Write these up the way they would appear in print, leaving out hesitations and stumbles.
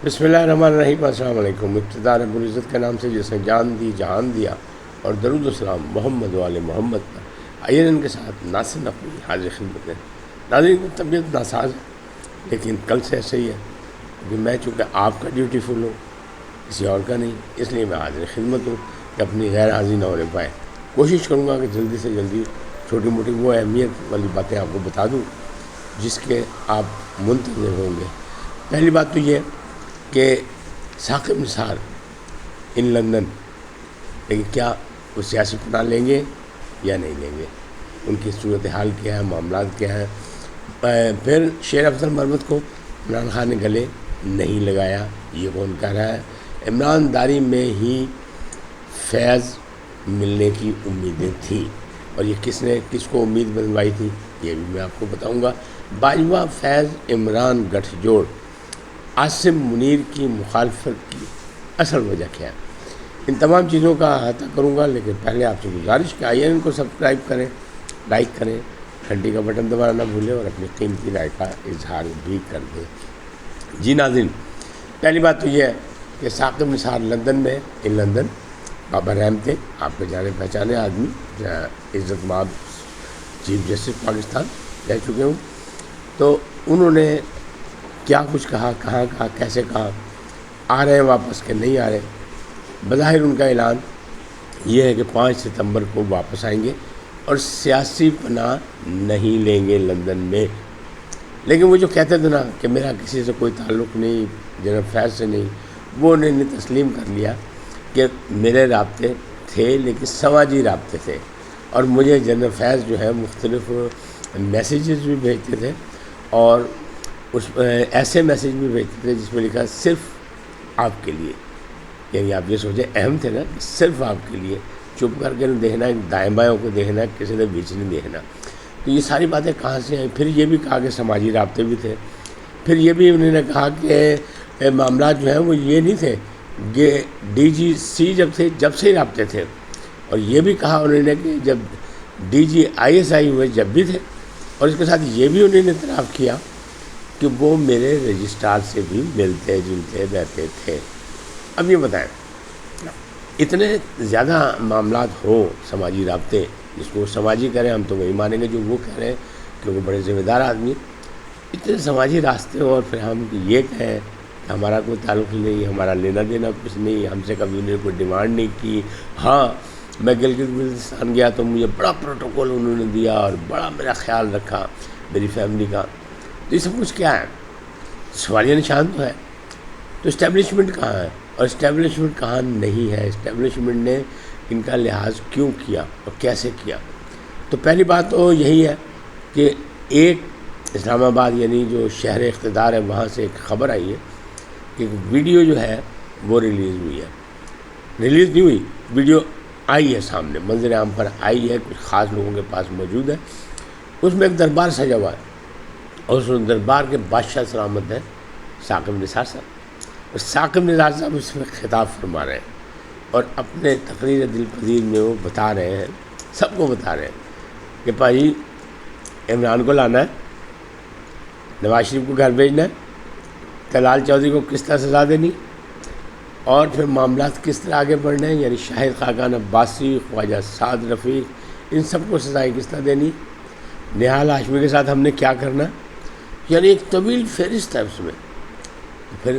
بسم اللہ الرحمن الرحیم۔ السلام علیکم۔ ابتدا رب العزت کے نام سے جس نے جان دی جہان دیا، اور درود و سلام محمد والے محمد پر۔ آئیے ان کے ساتھ ناصر اپنی حاضر خدمت ہے۔ ناظرین کی طبیعت ناساز ہے، لیکن کل سے ایسے ہی ہے کہ میں چونکہ آپ کا ڈیوٹی فل ہوں، کسی اور کا نہیں، اس لیے میں حاضر خدمت ہوں کہ اپنی غیر حاضری نہ ہونے پائے۔ کوشش کروں گا کہ جلدی سے جلدی چھوٹی موٹی وہ اہمیت والی باتیں آپ کو بتا دوں جس کے آپ منتظر ہوں گے۔ پہلی بات تو یہ کہ ثاقب نثار ان لندن، لیکن کیا وہ سیاسی پناہ لیں گے یا نہیں لیں گے، ان کی صورتحال کیا ہے، معاملات کیا ہیں۔ پھر شیر افضل مرمت کو عمران خان نے گلے نہیں لگایا، یہ کون کہہ رہا ہے؟ عمران داری میں ہی فیض ملنے کی امیدیں تھیں، اور یہ کس کو امید بنوائی تھی یہ بھی میں آپ کو بتاؤں گا۔ باجوہ فیض عمران گٹھ جوڑ، عاصم منیر کی مخالفت کی اصل وجہ کیا ہے، ان تمام چیزوں کا احاطہ کروں گا۔ لیکن پہلے آپ سے گزارش کہ آئیے ان کو سبسکرائب کریں، لائک کریں، گھنٹی کا بٹن دبانا نہ بھولیں، اور اپنی قیمتی رائے کا اظہار بھی کر دیں۔ جی ناظرین، پہلی بات تو یہ ہے کہ ثاقب نثار لندن میں، ان لندن بابا رحم تھے، آپ کے جانے پہچانے آدمی، عزت مآب چیف جسٹس پاکستان رہ چکے ہوں، تو انہوں نے کیا کچھ کہا، کہاں کہا، کیسے کہا، آ رہے ہیں واپس کہ نہیں آ رہے۔ بظاہر ان کا اعلان یہ ہے کہ 5 ستمبر کو واپس آئیں گے اور سیاسی پناہ نہیں لیں گے لندن میں۔ لیکن وہ جو کہتے تھے نا کہ میرا کسی سے کوئی تعلق نہیں، جنرل فیض سے نہیں، وہ انہوں نے تسلیم کر لیا کہ میرے رابطے تھے، لیکن سماجی رابطے تھے، اور مجھے جنرل فیض جو ہے مختلف میسیجز بھی بھیجتے تھے، اور اس ایسے میسیج بھی بھیجتے تھے جس میں لکھا صرف آپ کے لیے، یعنی آپ یہ سوچیں اہم تھے نا کہ صرف آپ کے لیے، چپ کر کے نہیں دیکھنا، دائیں بائیں کو دیکھنا، کسی نے بیچ نہیں دیکھنا۔ تو یہ ساری باتیں کہاں سے ہیں؟ پھر یہ بھی کہا کہ سماجی رابطے بھی تھے، پھر یہ بھی انہوں نے کہا کہ معاملات جو ہیں وہ یہ نہیں تھے کہ DGC جب سے ہی رابطے تھے، اور یہ بھی کہا انہوں نے کہ جب DG ISI ہوئے جب بھی تھے، اور اس کے ساتھ یہ بھی انہوں نے اعتراف کیا کہ وہ میرے رجسٹرار سے بھی ملتے جلتے رہتے تھے۔ اب یہ بتائیں، اتنے زیادہ معاملات ہوں سماجی رابطے، جس کو سماجی کریں ہم تو وہی مانیں گے جو وہ کہہ رہے ہیں کہ وہ بڑے ذمہ دار آدمی، اتنے سماجی راستے ہوں اور پھر ہم یہ کہیں کہ ہمارا کوئی تعلق نہیں، ہمارا لینا دینا کچھ نہیں، ہم سے کبھی انہوں نے کوئی ڈیمانڈ نہیں کی۔ ہاں، میں گلگت بلتستان گیا تو مجھے بڑا پروٹوکول انہوں نے دیا اور بڑا میرا خیال رکھا میری فیملی کا۔ تو یہ سب کچھ کیا ہے؟ سوالیہ نشان تو ہے۔ تو اسٹیبلشمنٹ کہاں ہے اور اسٹیبلشمنٹ کہاں نہیں ہے؟ اسٹیبلشمنٹ نے ان کا لحاظ کیوں کیا اور کیسے کیا؟ تو پہلی بات تو یہی ہے کہ ایک اسلام آباد یعنی جو شہر اقتدار ہے وہاں سے ایک خبر آئی ہے کہ ویڈیو جو ہے وہ ریلیز ہوئی ہے، ریلیز نہیں ہوئی، ویڈیو آئی ہے سامنے، منظر عام پر آئی ہے، کچھ خاص لوگوں کے پاس موجود ہے۔ اس میں ایک دربار سجا ہوا ہے، اور اس دربار کے بادشاہ سلامت ہیں ثاقب نثار صاحب، اور ثاقب نثار صاحب اس میں خطاب فرما رہے ہیں، اور اپنے تقریر دل پذیر میں وہ بتا رہے ہیں، سب کو بتا رہے ہیں کہ بھائی عمران کو لانا ہے، نواز شریف کو گھر بھیجنا ہے، طلال چودھری کو کس طرح سزا دینی، اور پھر معاملات کس طرح آگے بڑھنے ہیں، یعنی شاہد خاقان عباسی، خواجہ سعد رفیق، ان سب کو سزائیں کس طرح دینی، نہال ہاشمی کے ساتھ ہم نے کیا کرنا، یعنی ایک طویل فہرست ہے اس میں۔ پھر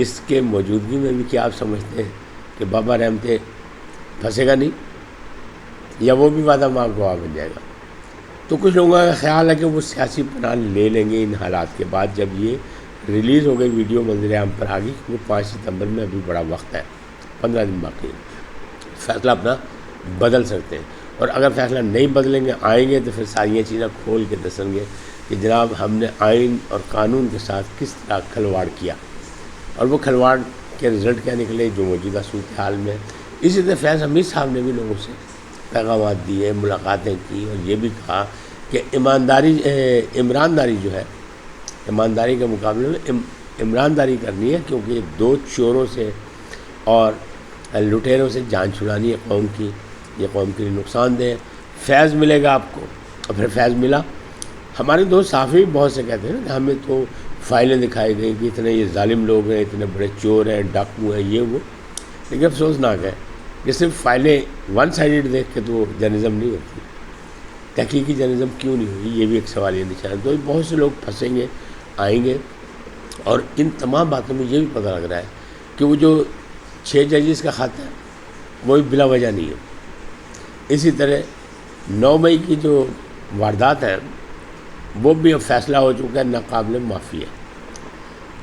اس کے موجودگی میں بھی کیا آپ سمجھتے ہیں کہ بابا رحم تھے پھنسے گا نہیں، یا وہ بھی وعدہ معاف گواہ بن جائے گا؟ تو کچھ لوگوں کا خیال ہے کہ وہ سیاسی پناہ لے لیں گے ان حالات کے بعد، جب یہ ریلیز ہو گئی ویڈیو منظر عام پر آ گئی، کیونکہ 5 ستمبر میں ابھی بڑا وقت ہے، 15 دن باقی ہے، فیصلہ اپنا بدل سکتے ہیں، اور اگر فیصلہ نہیں بدلیں گے، آئیں گے تو پھر ساری چیزیں کھول کے دسیں گے کہ جناب ہم نے آئین اور قانون کے ساتھ کس طرح کھلواڑ کیا، اور وہ کھلواڑ کے رزلٹ کیا نکلے جو موجودہ صورتحال میں۔ اسی طرح فیض حمید صاحب نے بھی لوگوں سے پیغامات دیے، ملاقاتیں کی، اور یہ بھی کہا کہ عمرانداری جو ہے، ایمانداری کے مقابلے میں عمرانداری کرنی ہے، کیونکہ یہ 2 چوروں سے اور لٹیروں سے جان چھڑانی ہے قوم کی، یہ قوم کے لیے نقصان دہ ہے۔ فیض ملے گا آپ کو، اور پھر فیض ملا۔ ہمارے دوست صحافی بہت سے کہتے ہیں نا کہ ہمیں تو فائلیں دکھائی گئیں کہ اتنے یہ ظالم لوگ ہیں، اتنے بڑے چور ہیں، ڈاکو ہیں، یہ وہ. لیکن افسوسناک ہے کہ صرف فائلیں ون سائیڈڈ دیکھ کے تو وہ جرنلزم نہیں ہوتی. تحقیقی جرنلزم کیوں نہیں ہوئی، یہ بھی ایک سوالیہ نشان. تو بہت سے لوگ پھنسیں گے، آئیں گے، اور ان تمام باتوں میں یہ بھی پتہ لگ رہا ہے کہ وہ جو 6 ججز کا خط ہے وہ بھی بلا وجہ نہیں ہے. اسی طرح 9 مئی کی جو واردات ہیں وہ بھی اب فیصلہ ہو چکا ہے ناقابل معافی ہے.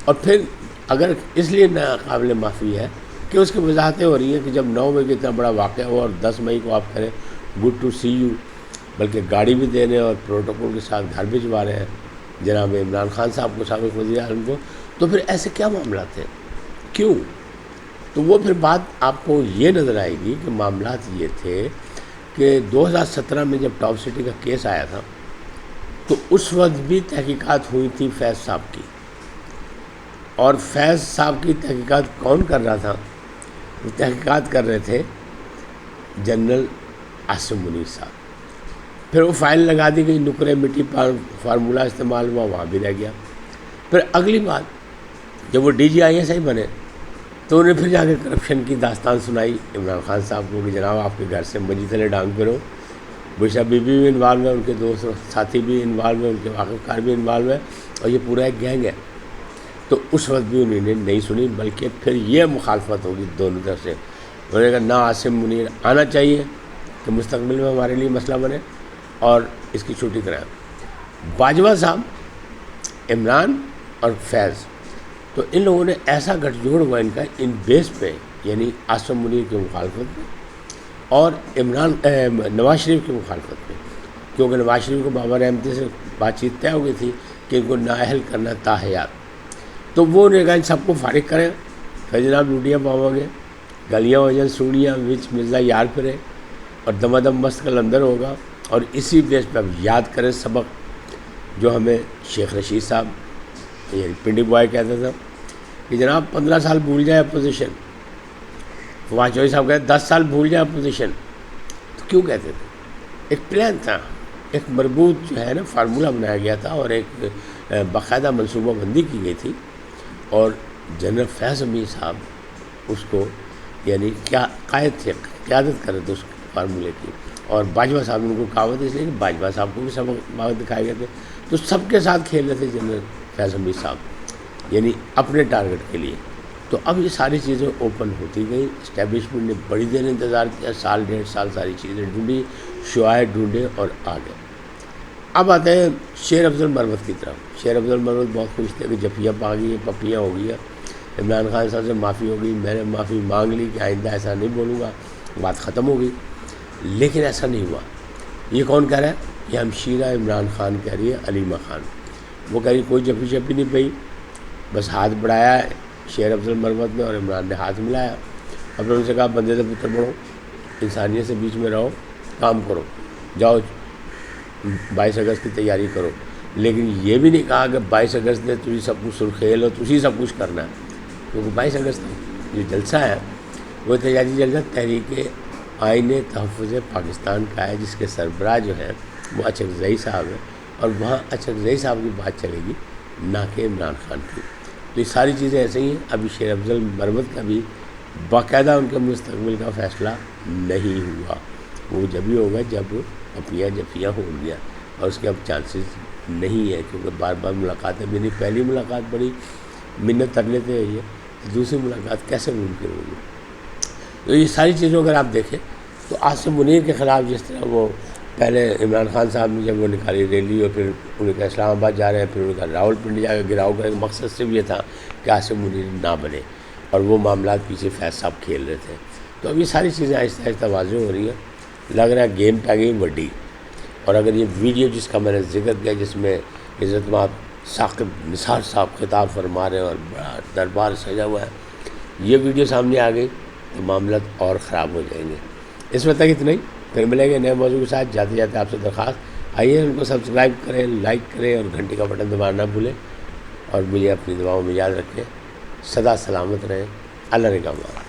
اور پھر اگر اس لیے ناقابل معافی ہے کہ اس کی وضاحتیں ہو رہی ہیں کہ جب 9 مئی کا اتنا بڑا واقعہ ہوا اور 10 مئی کو آپ کریں گڈ ٹو سی یو، بلکہ گاڑی بھی دے رہے ہیں اور پروٹوکول کے ساتھ گھر بھجوا رہے ہیں جناب عمران خان صاحب کو، سابق وزیر اعظم کو، تو پھر ایسے کیا معاملات تھے، کیوں؟ تو وہ پھر بات آپ کو یہ نظر آئے گی کہ معاملات یہ تھے کہ 2017 میں جب ٹاپ سٹی کا کیس آیا تھا تو اس وقت بھی تحقیقات ہوئی تھی فیض صاحب کی. اور فیض صاحب کی تحقیقات کون کر رہا تھا؟ وہ تحقیقات کر رہے تھے جنرل عاصم منیر صاحب. پھر وہ فائل لگا دی گئی، نکرے مٹی فارمولہ استعمال ہوا، وہاں بھی رہ گیا. پھر اگلی بات جب وہ DGISI بنے تو انہیں پھر جا کے کرپشن کی داستان سنائی عمران خان صاحب کو کہ جناب آپ کے گھر سے منجی تلے ڈانگ پھرو. بشا بی بی بھی انوالو ہے، ان کے دوست ساتھی بھی انوالو ہیں، ان کے واقف کار بھی انوالو ہے، اور یہ پورا ایک گینگ ہے. تو اس وقت بھی انہوں نے نہیں سنی، بلکہ پھر یہ مخالفت ہوگی دونوں طرف سے. انہوں نے کہا نہ عاصم منیر آنا چاہیے کہ مستقبل میں ہمارے لیے مسئلہ بنے اور اس کی چھٹی کرائیں. باجوہ صاحب، عمران اور فیض، تو ان لوگوں نے ایسا گٹھ جوڑ ہوا ان کا ان بیس پہ، یعنی عاصم منیر کی مخالفت پہ اور نواز شریف کی مخالفت پہ، کیونکہ نواز شریف کو بابا رحمتی سے بات چیت طے ہو گئی تھی کہ ان کو نااہل کرنا تاحیات. تو وہ نے کہا ان سب کو فارغ کریں، پھر جناب لوٹیاں پاؤ گے، گلیاں وجن سوڑیاں وچ مرزا یار پھرے، اور دمادم مست قلندر ہوگا. اور اسی بیس پہ اب یاد کریں سبق جو ہمیں شیخ رشید صاحب یعنی پنڈی بوائے کہتا تھا کہ جناب 15 سال بھول جائے اپوزیشن. فواد چوہدری صاحب کہتے 10 سال بھول جائے اپوزیشن. تو کیوں کہتے تھے؟ ایک پلان تھا، ایک مربوط جو ہے نا فارمولہ بنایا گیا تھا، اور ایک باقاعدہ منصوبہ بندی کی گئی تھی. اور جنرل فیض امیر صاحب اس کو یعنی کیا قائد تھے، قیادت کر رہے تھے اس فارمولے کی. اور باجوہ صاحب نے ان کو کہاوت اس لیے کہ باجوہ صاحب کو بھی سبق دکھائے گئے تھے. تو سب کے ساتھ کھیل رہے تھے جنرل فیض امیر صاحب، یعنی اپنے ٹارگٹ کے لیے. تو اب یہ ساری چیزیں اوپن ہوتی گئیں. اسٹیبلشمنٹ نے بڑی دیر انتظار کیا، سال 1.5 سال ساری چیزیں ڈھونڈی، شعائع ڈھونڈے اور آ گئے. اب آتے ہیں شیر افضل مروت کی طرف. شیر افضل مروت بہت خوش تھے کہ جفیہ پا گئی ہیں، پپیاں ہو گئی ہیں، عمران خان صاحب سے معافی ہو گئی، میں نے معافی مانگ لی کہ آئندہ ایسا نہیں بولوں گا، بات ختم ہو گئی. لیکن ایسا نہیں ہوا. یہ کون کہہ رہا ہے؟ یہ ہمشیرہ عمران خان کہہ رہی ہے، علیمہ خان. وہ کہہ رہی کوئی جفی شپی نہیں پئی، بس ہاتھ بڑھایا ہے شیر افضل مروت نے اور عمران نے ہاتھ ملایا. اور پھر ان سے کہا بندے سے پتر بڑھو، انسانیت سے بیچ میں رہو، کام کرو، جاؤ 22 اگست کی تیاری کرو. لیکن یہ بھی نہیں کہا کہ 22 اگست نے تجھے سب کچھ سرخیل اور تجھے سب کچھ کرنا ہے. کیونکہ 22 اگست جو جلسہ ہے وہ تیاری جلسہ تحریک آئین تحفظ پاکستان کا ہے، جس کے سربراہ جو ہیں وہ اچکزئی صاحب ہیں، اور وہاں اچکزئی صاحب کی بات چلے گی نہ کہ عمران خان کی. تو یہ ساری چیزیں ایسے ہی ہیں. ابھی شیر افضل مروت کا بھی باقاعدہ ان کے مستقبل کا فیصلہ نہیں ہوا. وہ جب ہی ہوگا جب پپیاں جفیاں ہوں گیا، اور اس کے اب چانسز نہیں ہے، کیونکہ بار بار ملاقاتیں بھی نہیں. پہلی ملاقات بڑی منت کر لیتے ہیں یہ، دوسری ملاقات کیسے ممکن ہوگی؟ تو یہ ساری چیزوں اگر آپ دیکھیں تو عاصم منیر کے خلاف جس طرح وہ پہلے عمران خان صاحب نے جب وہ نکالی ریلی، اور پھر انہوں نے کہا اسلام آباد جا رہے ہیں، پھر انہوں نے کہا راول پنڈی جا کے گراؤ کا ایک مقصد صرف یہ تھا کہ عاصم منیر نہ بنے، اور وہ معاملات پیچھے فیض صاحب کھیل رہے تھے. تو اب یہ ساری چیزیں آہستہ آہستہ واضح ہو رہی ہیں. لگ رہا ہے گیم پہ گئی وڈی. اور اگر یہ ویڈیو جس کا میں نے ذکر کیا، جس میں عزت مآب ثاقب نثار صاحب خطاب فرما رہے ہیں اور بڑا دربار سجا ہوا ہے، یہ ویڈیو سامنے آ گئی تو معاملات اور خراب ہو جائیں گے. اس وقت تک اتنا ہی. پھر ملیں گے نئے موضوع کے ساتھ. جاتے جاتے آپ سے درخواست، آئیے ان کو سبسکرائب کریں، لائک کریں اور گھنٹی کا بٹن دبانا نہ بھولیں. اور مجھے اپنی دعاؤں میں یاد رکھیں. سدا سلامت رہیں. اللہ نگہبان.